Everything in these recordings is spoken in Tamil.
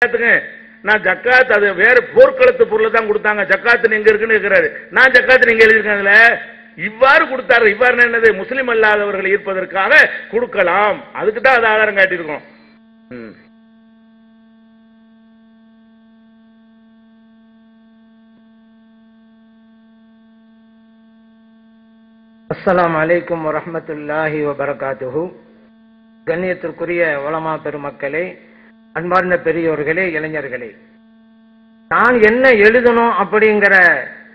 நான் ஜக்காத் அது வேற போர்க்களத்து பொருள் தான் கொடுத்தாங்க. ஜக்காத்து எங்க இருக்குன்னு இருக்கிறாரு. நான் ஜக்காத்து நீங்க எழுதியிருக்கேன். இவ்வாறு கொடுத்தாரு. இவ்வாறு என்னது முஸ்லிம் அல்லாதவர்களை ஈர்ப்பதற்காக கொடுக்கலாம். அதுக்கு தான் அது ஆதாரம் காட்டியிருக்கோம். அஸ்ஸலாமு அலைக்கும் வரஹ்மத்துல்லாஹி வபரகாத்துஹு. கண்ணியத்திற்குரிய உலமா பெருமக்களே, அன்பார்ந்த பெரியோர்களே, இளைஞர்களே, நான் என்ன எழுதணும் அப்படிங்கிற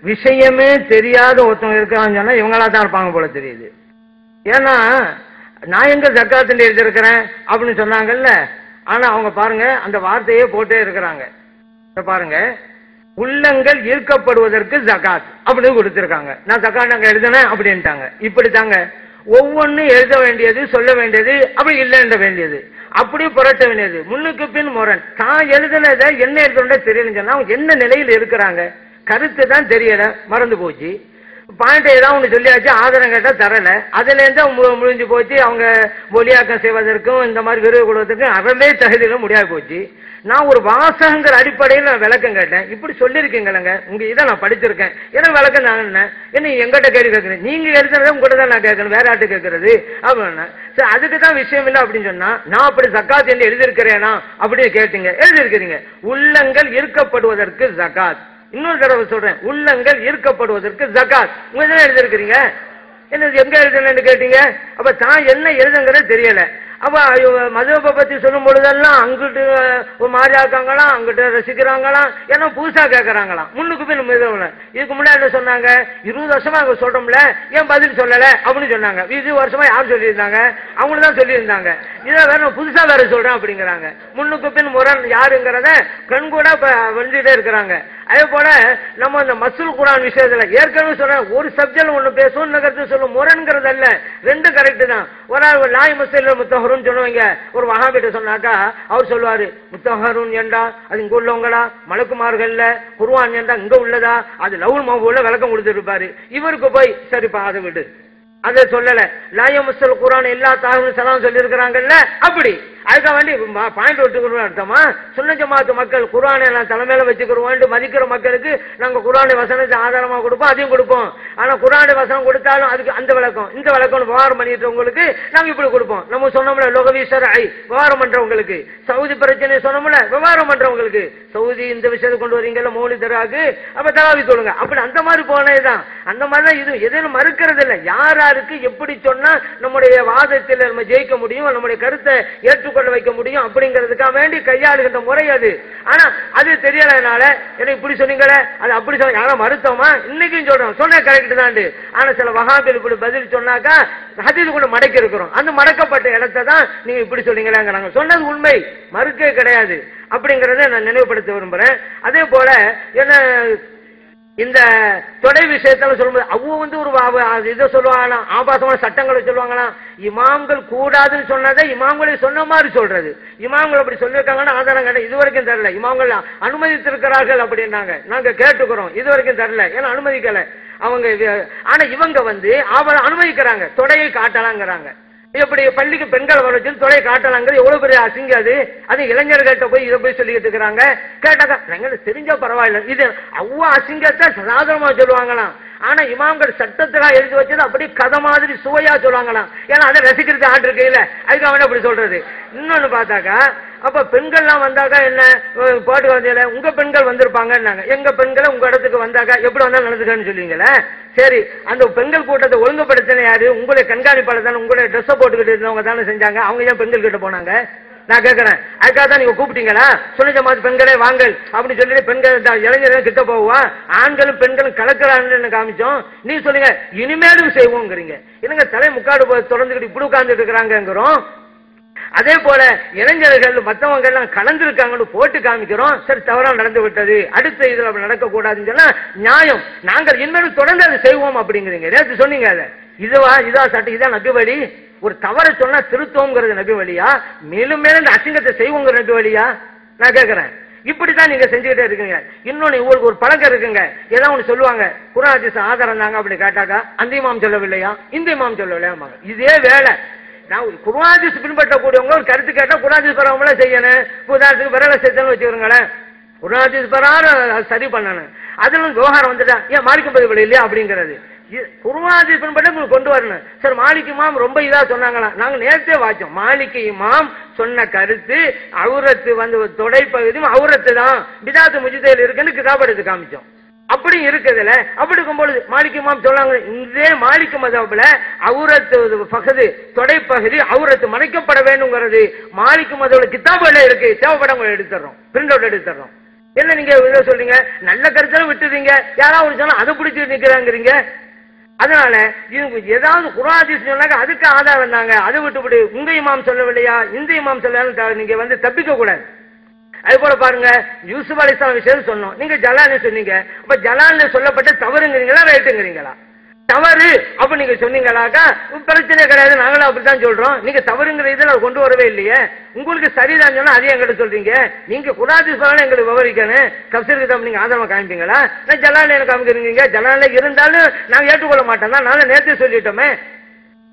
விஷயமே தெரியாத ஒருத்தவங்க இருக்கான்னு சொன்னா இவங்களா தான் இருப்பாங்க போல தெரியுது. ஏன்னா நான் எங்க ஜக்காத்துல எழுதியிருக்கிறேன் அப்படின்னு சொன்னாங்கல்ல. ஆனா அவங்க பாருங்க அந்த வார்த்தையே போட்டே இருக்கிறாங்க. பாருங்க, உள்ளங்கள் ஈர்க்கப்படுவதற்கு ஜகாத் அப்படின்னு கொடுத்திருக்காங்க. நான் ஜகாத் அங்க எழுதினேன் அப்படின்ட்டாங்க. இப்படித்தாங்க ஒவ்வொன்னும் எழுத வேண்டியது, சொல்ல வேண்டியது, அப்படி இல்லைன்ற வேண்டியது, அப்படி புரட்ட வேண்டியது, முன்னுக்கு பின் முரண். தான் எழுதுனதை என்ன எழுதுனே தெரியலன்னு சொன்னா அவங்க என்ன நிலையில் இருக்கிறாங்க, கருத்து தான் தெரியல, மறந்து போச்சு. பாயிண்ட் ஏதாவது ஒன்று சொல்லியாச்சு, ஆதாரம் கேட்டால் தரல, அதுல இருந்து முடிஞ்சு போச்சு. அவங்க மொழியாக்கம் செய்வதற்கும் இந்த மாதிரி விருது கொடுவதற்கும் அறவே தகுதியிலும் முடியாது போச்சு. நான் ஒரு வாசகங்கிற அடிப்படையில் நான் விளக்கம் கேட்டேன். இப்படி சொல்லியிருக்கீங்களங்க, உங்க இதை நான் படிச்சிருக்கேன், ஏன்னா விளக்கம் நான் என்ன எங்கிட்ட கேள்வி கேட்குறேன், நீங்க எழுதுறத உங்கள்கிட்ட தான் நான் கேட்கணும், வேற ஆட்டு கேட்கறது அப்படின்னா சரி, அதுக்கு தான் விஷயம் இல்லை அப்படின்னு சொன்னா நான் அப்படி ஜக்காத் என்று எழுதியிருக்கிறேனா அப்படின்னு கேட்டீங்க. எழுதியிருக்கிறீங்க. உள்ளங்கள் ஈர்க்கப்படுவதற்கு ஜகாத். இன்னொரு தடவை சொல்றேன், உள்ளங்கள் ஈர்க்கப்படுவதற்கு ஜகாத். உங்க இதில் எழுதியிருக்கிறீங்க. என்ன எங்க எழுதுனேன்னு கேட்டீங்க. அப்ப தான் என்ன எழுதுங்கிறது தெரியல. அப்ப மதுவை பத்தி சொல்லும் பொழுதெல்லாம் அங்கிட்டு ஒரு மாதிரி ஆக்காங்களாம், அங்கிட்ட ரசிக்கிறாங்களாம், ஏன்னா புதுசா கேட்கறாங்களாம். முன்னுக்கு பின் இதுக்கு முன்னாடி என்ன சொன்னாங்க, 20 வருஷமா அங்க சொல்றோம்ல, ஏன் பதில் சொல்லல அப்படின்னு சொன்னாங்க. 20 வருஷமா யார் சொல்லியிருந்தாங்க, அவங்களும் தான் சொல்லியிருந்தாங்க. இதை வேற புதுசா வேற சொல்றேன் அப்படிங்கிறாங்க. முன்னுக்கு பின் முரண் யாருங்கிறத கண்கூட வந்துட்டே இருக்கிறாங்க. அதே போல நம்ம இந்த மசூல் குரான் விஷயத்துல ஏற்கனவே சொன்ன ஒரு சப்ஜெக்ட் ஒண்ணு பேசும், கருத்து சொல்லும். முரண்கிறது அல்ல, ரெண்டு கரெக்ட் தான். ஒரு நாய் மசூல் முத்தஹருன்னு சொல்லுவாங்க. ஒரு வஹாபிட்ட சொன்னாக்கா அவர் சொல்லுவாரு, முத்தஹருன் என்றா அது இங்க உள்ளவங்களா, மலக்குமார்கள்ல, குர்ஆன் என்றா இங்க உள்ளதா, அது லவுல் மஹ்பூல்ல விளக்கம் கொடுத்துருப்பாரு. இவருக்கு போய் சரிப்பா அதை விடு, அதை சொல்லல, லாய முஸ்ல் குரான் எல்லா தாகும் சலாம் சொல்லி இருக்கிறாங்கல்ல, அப்படி அதுக்காக வேண்டி பாயிண்ட் விட்டுக்கிறோம் அர்த்தமா. சுன்ன ஜமாத்து மக்கள் குர்ஆனை நான் தலைமையில வச்சுக்கிறோம் மதிக்கிற மக்களுக்கு நாங்க குர்ஆனை வசனத்தை ஆதாரமா கொடுப்போம், அதையும் கொடுப்போம். ஆனா குர்ஆனை வசனம் கொடுத்தாலும் அதுக்கு அந்த விளக்கம் இந்த விளக்கம் விவகாரம் பண்ணிட்டு உங்களுக்கு நாங்க இப்படி கொடுப்போம். நம்ம சொன்னோம்ல லோகவீஸ்வர ஐ விவகாரம் பண்றவங்களுக்கு, சவுதி பிரச்சனை சொன்னோம்ல விவகாரம் பண்றவங்களுக்கு, சவுதி இந்த விஷயத்தை கொண்டு வரீங்கல்ல மௌலி தராக்கு, அப்ப தராவி சொல்லுங்க, அப்படி அந்த மாதிரி போனதுதான். அந்த மாதிரிதான் இது எதுவும் மறுக்கிறது இல்லை. யாராருக்கு எப்படி சொன்னா நம்முடைய வாதத்தில் நம்ம ஜெயிக்க முடியும், நம்முடைய கருத்தை ஏற்று கொள்ள வைக்க முடியும் அப்படிங்கிறதுக்காக வேண்டி கையாளுகின்ற முறை அது. ஆனா அது தெரியலனால என்ன இப்படி சொன்னீங்களே, அது அப்படி சொன்ன யாரும் மறுத்தோமா, இன்னைக்கும் சொல்றோம் சொன்ன கரெக்ட் தான். ஆனா சில வஹாபிகள் இப்படி பதில் சொன்னாக்கா ஹதீஸ் கூட மடக்கி இருக்கிறோம். அந்த மடக்கப்பட்ட இடத்தை தான் நீங்க இப்படி சொன்னீங்களாங்கிறாங்க. சொன்னது உண்மை, மறுக்கே கிடையாது அப்படிங்கறத நான் நினைவுபடுத்த விரும்புறேன். அதே போல என்ன இந்த தொடை விஷயத்துல சொல்லும்போது அவங்க ஒரு இதை சொல்லுவாங்களாம், ஆபாசமான சட்டங்களை சொல்லுவாங்களாம். இமாம்கள் கூடாதுன்னு சொன்னதை இமாம்களை சொன்ன மாதிரி சொல்றது. இமாம்கள் அப்படி சொல்லியிருக்காங்கன்னா ஆதாரம் கேட்ட இது வரைக்கும் தரல. இமாம்கள் அனுமதித்திருக்கிறார்கள் அப்படின்னாங்க, நாங்க கேட்டுக்கிறோம், இது வரைக்கும் தரல, ஏன்னா அனுமதிக்கல அவங்க. ஆனா இவங்க அனுமதிக்கிறாங்க, தொடையை காட்டலாங்கிறாங்க. எப்படி பள்ளிக்கு பெண்கள் வர வச்சு தொலை காட்டலாங்கிறது எவ்வளவு பெரிய அசிங்க அது. அது இளைஞர்கள்ட்ட போய் இதை போய் சொல்லிக்கிட்டு இருக்கிறாங்க. கேட்டாக்கா நாங்க தெரிஞ்சா பரவாயில்ல, இது அவ்வளோ அசிங்கத்தை சாதாரணமா சொல்லுவாங்களாம். ஆனா இமாம்கள் சட்டத்துக்காக எழுதி வச்சது அப்படி கதை மாதிரி சுவையா சொல்லுவாங்களாம். ஏன்னா அதை ரசிக்கிறது ஆட்டு இருக்கையில, அதுக்காக அப்படி சொல்றது. இன்னொன்னு பார்த்தாக்கா அப்ப பெண்கள்லாம் வந்தாக்கா என்ன பாட்டு வந்தீங்களே, உங்க பெண்கள் வந்திருப்பாங்கன்னாங்க. எங்க பெண்களை உங்க இடத்துக்கு வந்தாக்கா எப்படி வந்தாலும் நடந்துக்கன்னு சொல்லுவீங்களே. சரி, அந்த பெண்கள் கூட்டத்தை ஒழுங்குபடுத்தின யாரு, உங்களுடைய கண்காணிப்பாளர் தானே, உங்களுடைய ட்ரெஸ்ஸை போட்டுக்கிட்டு இருந்தவங்க தானே செஞ்சாங்க. அவங்க ஏன் பெண்கள் கிட்ட போனாங்க நான் கேட்கிறேன். அதுக்காக தான் நீங்க கூப்பிட்டீங்களா, சுன்ன ஜமாத் பெண்களே வாங்கல் அப்படின்னு சொல்லிட்டு பெண்கள் இளைஞர்கள் கிட்ட போவா, ஆண்களும் பெண்களும் கலக்கிறான்னு காமிச்சோம். நீ சொல்லுங்க இனிமேலும் செய்வோங்கிறீங்க. என்னங்க தலை முக்காடு தொடர்ந்துக்கிட்டு இப்படி உட்கார்ந்துட்டு இருக்கிறாங்கிறோம். அதே போல இளைஞர்கள் மற்றவங்க எல்லாம் கலந்துருக்காங்கன்னு போட்டு காமிக்கிறோம். சரி, தவறா நடந்து விட்டது, அடுத்த இதுல அப்படி நடக்க கூடாதுன்னு சொன்னா நியாயம், நாங்கள் இன்னும் தொடர்ந்து அதை செய்வோம் அப்படிங்கிறீங்க. நேற்று சொன்னீங்க அதை இதா சட்டம், இதான் நபி வழி. ஒரு தவறை சொன்னா திருத்தோங்கிறது நபி வழியா, மேலும் மேலும் இந்த அசிங்கத்தை செய்வோங்கிற நபி வழியா நான் கேட்கிறேன். இப்படித்தான் நீங்க செஞ்சுக்கிட்டே இருக்கீங்க. இன்னொன்னு உங்களுக்கு ஒரு பழக்கம் இருக்குங்க, ஏதாவது ஒண்ணு சொல்லுவாங்க, குர்ஆன் ஹதீஸ் ஆதாரம் தாங்க அப்படி கேட்டாக்கா அந்த இமாம் சொல்லவில்லையா, இந்த இமாம் சொல்லவில்லையா, இதே வேலை நான் குர்ஆன் ஹதீஸ் பின்பற்றக்கூடியவங்க ஒரு கருத்து கேட்டா குர்ஆன் ஹதீஸ் பரவாயில்ல செய்யணும். உதாரணத்துக்கு விரல சேர்த்தன்னு வச்சுக்கிறோங்களேன், குர்ஆன் ஹதீஸ் பரவாயில்ல சரி பண்ணணும். அதுல விவகாரம் வந்துட்டா ஏன் மாலிக் பதிவு இல்லையா அப்படிங்கிறது. குர்ஆன் ஹதீஸ் பின்பற்ற கொண்டு வரணும். சார் மாலிக் இமாம் ரொம்ப இதா சொன்னாங்களா? நாங்க நேரத்தே வாச்சோம். மாலிக் இமாம் சொன்ன கருத்து அவுரத்து வந்து தொடைப்பகுதியும் அவுரத்து தான் பிதாத்து முஜ்தஹித் இருக்குன்னு கிதாப் எடுத்து காமிச்சோம். அப்படி இருக்குதுல, அப்படி இருக்கும்போது மாலிக் இமாம் சொன்னாங்க இதே மாலிக் மதப்ல அவுரத்து பகுதி தொடைப்பகுதி அவுரத்து மறைக்கப்பட வேண்டும்ங்கிறது மாலிக் மதப்ல கிதாபுல இருக்கு. தேவைப்படவங்க எடுத்துறோம், பிரிண்ட் அவுட் எடுத்துறோம். என்ன நீங்க இதை சொல்றீங்க? நல்ல கருத்தை விட்டுறீங்க, யாராவது சொன்னா அதை பிடிச்சி நிக்கிறாங்கிறீங்க. அதனால இவங்க ஏதாவது குர்ஆன் ஹதீஸ் சொன்னாங்க அதுக்கு ஆதாரம் தாங்க, அதை விட்டுவிட்டு உங்க இமாம் சொல்லவில்லையா இந்த இமாம் சொல்லலையா நீங்க வந்து தப்பிக்க கூடாது. அது போல பாருங்க, யூசுப் அலைஹிஸ்ஸலாம் விஷயம் சொன்னோம், நீங்க ஜலால்னு சொன்னீங்க. அப்ப ஜலால்னு சொல்லப்பட்ட தவறுங்கிறீங்களா ரைட்டுங்கிறீங்களா? தவறு அப்ப நீங்க சொன்னீங்களாக்கா பிரச்சனை கிடையாது, நாங்களும் அப்படித்தான் சொல்றோம். நீங்க தவறுங்கிற இதுல கொண்டு வரவே இல்லையே. உங்களுக்கு சரிதான் சொன்னா அதையும் எங்கிட்ட சொல்றீங்க. நீங்க குர்ஆன் ஹதீஸ் சொல்லணும் எங்களுக்கு விவரிக்கணும். தஃப்சீர் கிதாப் நீங்க ஆதாரமா காமிப்பீங்களா? நான் ஜலால் எனக்கு காமிக்கிறீங்க. ஜலால்ல இருந்தாலும் நாங்க ஏற்றுக்கொள்ள மாட்டோம் தான் நானும் நேரத்தை சொல்லிட்டோமே.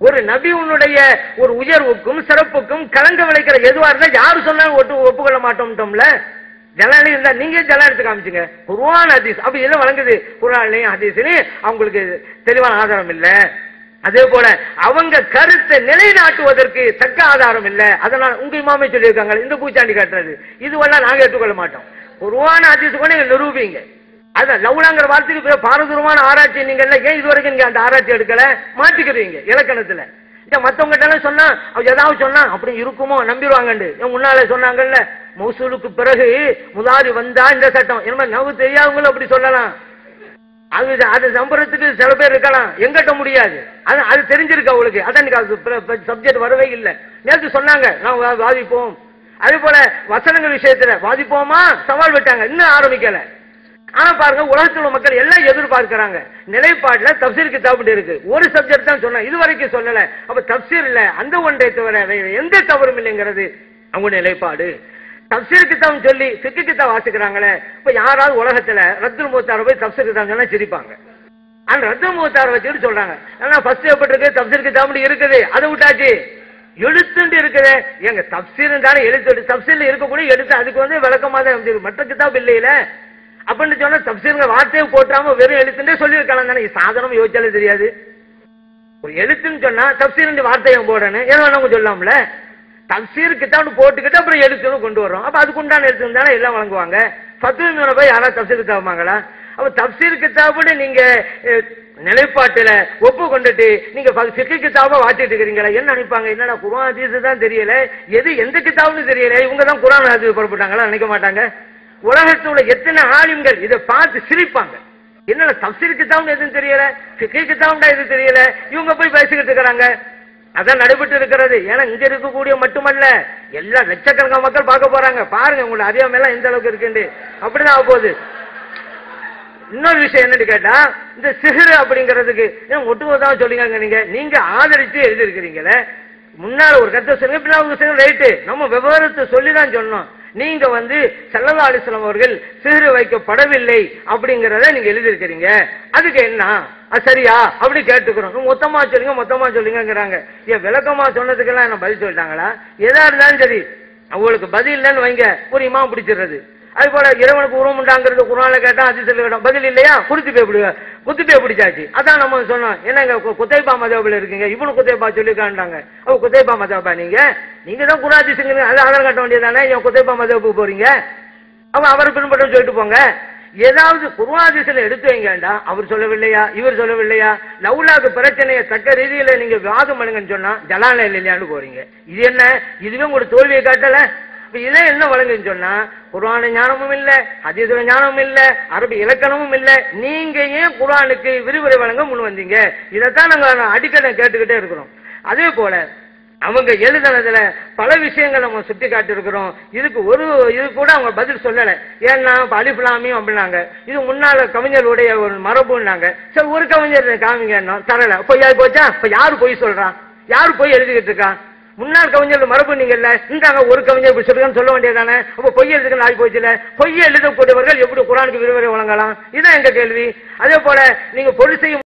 ஒரு நபி உன்னுடைய ஒரு உயர்வுக்கும் சிறப்புக்கும் கலங்க விளைக்கிற எதுவா இருந்தா யாரு சொன்னாலும் ஒப்புக்கொள்ள மாட்டோம்ல. ஜலாலி இருந்தா நீங்க ஜலால் எடுத்து காமிச்சுங்க. குர்ஆன் ஹதீஸ் அப்படி எல்லாம் வழங்குது. குர்ஆன்லயும் ஹதீஸ்லயும் அவங்களுக்கு தெளிவான ஆதாரம் இல்ல. அதே போல அவங்க கருத்தை நிலைநாட்டுவதற்கு தக்க ஆதாரம் இல்ல. அதனால உங்க இமாமே சொல்லியிருக்காங்க இந்த பூச்சாண்டி காட்டுறது இதுவெல்லாம் நாங்க ஏற்றுக்கொள்ள மாட்டோம். குர்ஆன் ஹதீஸ் கூட நிரூபிங்க. அதான் லவ்லாங்கிற வார்த்தைக்கு பாரதூரமான ஆராய்ச்சி நீங்க ஏன் இது வரைக்கும் நீங்க அந்த ஆராய்ச்சி எடுக்கல? மாட்டிக்கிறீங்க இலக்கணத்துல. மத்தவங்க சொன்னா ஏதாவது சொன்னா அப்படி இருக்குமோ நம்பிடுவாங்கண்டு முன்னாலே சொன்னாங்கல்ல, மௌசூலுக்கு பிறகு முதாரி வந்தா இந்த சட்டம் என்ன நவு தெரியாதவங்களும் அப்படி சொல்லலாம். அது நம்புறதுக்கு சில பேர் இருக்கலாம், எங்கிட்ட முடியாது. அது தெரிஞ்சிருக்கு அவங்களுக்கு. அதான் சப்ஜெக்ட் வரவே இல்லை. நேற்று சொன்னாங்க நான் வாதிப்போம். அதே போல வசனங்கள் விஷயத்துல வாதிப்போமா சவால் விட்டாங்க, இன்னும் ஆரம்பிக்கல. ஆனா பாருங்க உலகத்தில் உள்ள மக்கள் எல்லாம் எதிர்பார்க்கிறாங்க. நிலைப்பாடுல தஃப்சீர் கிதாப் இருக்கு, ஒரு சப்ஜெக்ட் தான் சொன்னா இது வரைக்கும் சொல்லல. அப்ப தஃப்சீர் இல்ல அந்த ஒன்றை தவிர எந்த தவறும் இல்லைங்கிறது அவங்க நிலைப்பாடு. தஃப்சீர் கிதாப் சொல்லி ஃபிக்ஹ் கிதாப் வாசிக்கிறாங்களே, இப்ப யாராவது உலகத்துல ரத்துல் முஹ்தார் போய் தஃப்சீர் கிதாப் சொன்னா சிரிப்பாங்க. ஆனா ரத்துல் முஹ்தார் வச்சுட்டு சொல்றாங்க ஆனா ஃபர்ஸ்ட் எப்படி இருக்கு தஃப்சீர் கிதாப் இருக்குது, அதை விட்டாச்சு எழுத்துண்டு இருக்குது. எங்க தஃப்சீர் தானே எழுத்து, தஃப்சீர்ல இருக்கக்கூடிய எழுத்து அதுக்கு வந்து விளக்கமா தான் மற்ற கிதாப் இல்லையில அப்படின்னு சொன்னா தஃப்சீருங்க வார்த்தையை போட்டாம வெறும் எழுத்துட்டே சொல்லியிருக்கலாம் தானே. சாதனம் யோசிச்சாலே தெரியாது. ஒரு எழுத்துன்னு சொன்னா தஃப்சீர் வார்த்தையை போடணும் ஏன்னா அவங்க சொல்லலாம்ல. தஃப்சீர் கிதாப்னு போட்டுக்கிட்டு அப்புறம் எழுத்துன்னு கொண்டு வரோம். அப்ப அதுக்கு உண்டான எழுத்து தானே எல்லாம் வழங்குவாங்க. ஃபத்வா போய் யாராவது தஃப்சீர் கிதாபாங்களா? அப்ப தஃப்சீர் கிதாபுன்னு நீங்க நிலைப்பாட்டுல ஒப்பு கொண்டுட்டு நீங்க ஃபிக்ஹ் கிதாபா வாசிட்டு இருக்கிறீங்களா? என்ன நினைப்பாங்க, என்னடா குர்ஆன் ஹதீஸ் தான் தெரியல, எது எந்த கிதாப்னு தெரியல, இவங்க தான் குர்ஆன் ஹதீஸ் புறப்பட்டாங்களா? நினைக்க மாட்டாங்க. உலகத்துல எத்தனை ஆலிம்கள் இதை பார்த்து சிரிப்பாங்க. என்ன தஃப்சீர் கிதாப்னு எதுவும் தெரியல, ஃபிக்ஹ் கிதாப்னா எதுவும் தெரியல, இவங்க போய் பேசிக்கிட்டு இருக்கிறாங்க. அதான் நடைபெற்று இருக்கிறது. ஏன்னா இங்க இருக்கக்கூடிய மட்டுமல்ல எல்லா லட்சக்கணக்கான மக்கள் பார்க்க போறாங்க. பாருங்க உங்களுக்கு அறியாம எல்லாம் எந்த அளவுக்கு இருக்குன்னு. அப்படிதான் ஆக போகுது. இன்னொரு விஷயம் என்னன்னு கேட்டா இந்த சிஹ்ர் அப்படிங்கிறதுக்கு ஒட்டுமொத்தம் சொல்லிங்க. நீங்க ஆதரிச்சு எழுதிருக்கிறீங்களே, முன்னால ஒரு கருத்தை சொல்லுங்க பின்னாடி ரைட்டு நம்ம விவரத்தை சொல்லிதான் சொன்னோம். நீங்க வந்து ஸல்லல்லாஹு அலைஹி வஸல்லம் அவர்கள் சிஹ்ர் வைக்கப்படவில்லை அப்படிங்கறத நீங்க எழுதியிருக்கிறீங்க, அதுக்கு என்ன அது சரியா அப்படி கேட்டுக்கிறோம். மொத்தமா சொல்லுங்கிறாங்க. ஏன் விளக்கமா சொன்னதுக்கெல்லாம் என்ன பதில் சொல்லிட்டாங்களா? எதா இருந்தாலும் சரி அவங்களுக்கு பதில் இல்லைன்னு வைங்க, ஒரு இமாம் பிடிச்சிடுறது. அது போல இறைவனுக்கு உருவம் உண்டாங்கிறது குர்ஆன்ல கேட்டா ஹதீஸ்ல கேட்டோம் பதில் இல்லையா குத்துப்பே பிடிச்சாச்சு. அதான் நம்ம சொன்னோம் என்னங்க குதைபா மதஹ்புல இருக்கீங்க, இப்னு குதைபா சொல்லிருக்கான்றாங்க. அப்ப குதைபா மதஹ்பா நீங்க தான் குர்ஆன் ஹதீஸ்ங்க அது ஆதாரம் காட்ட வேண்டியதானே, ஏன் குதைபா மதஹ்புக்கு போறீங்க? அப்ப அவர் பின்பற்ற சொல்லிட்டு போங்க. ஏதாவது குர்ஆன் ஹதீஸ்ல எடுத்து வைங்கடா. அவர் சொல்லவில்லையா இவர் சொல்லவில்லையா? லவ்லாக்கு பிரச்சனையை தக்க ரீதியில நீங்க வாதம் பண்ணுங்கன்னு சொன்னா ஜலால இல்லையான்னு போறீங்க. இது என்ன? இதுவே உங்களுக்கு தோல்வியை காட்டல. இதே என்ன வழங்குன்னு சொன்னா குர்ஆன் ஞானமும் இல்ல, ஹதீஸ் ஞானமும் இல்ல, அரபி இலக்கணமும் இல்ல, நீங்க ஏன் குர்ஆனுக்கு விரிவுரை வழங்க முன் வந்தீங்க? இதைத்தான் நாங்க அடிக்கடி கேட்டுக்கிட்டே இருக்கிறோம். அதே போல அவங்க எழுதுனதுல பல விஷயங்கள் நம்ம சுட்டி காட்டி இருக்கிறோம். இது கூட அவங்க பதில் சொல்லல. ஏன்னா அலிஃப் லாம் மீம் அப்படின்னாங்க, இது முன்னால கவிஞருடைய ஒரு மரபுன்னாங்க. சரி ஒரு கவிஞர் காமிங்க தரல, பொய்யா போச்சா? இப்ப யாரு பொய் சொல்றான், யாரு போய் எழுதிக்கிட்டு இருக்கா? முன்னாள் கவிஞர் மரபு நீங்க இல்ல, இந்தாங்க ஒரு கவிஞர் சொல்லுங்கன்னு சொல்ல வேண்டியதானே. அப்ப பொய் எழுதுக்கு ஆகி போச்சுல. பொய்யை எழுதக்கூடியவர்கள் எப்படி குர்ஆனுக்கு விரிவுரை வழங்கலாம்? இதுதான் எங்க கேள்வி. அதே போல நீங்க பொருள் செய்யும்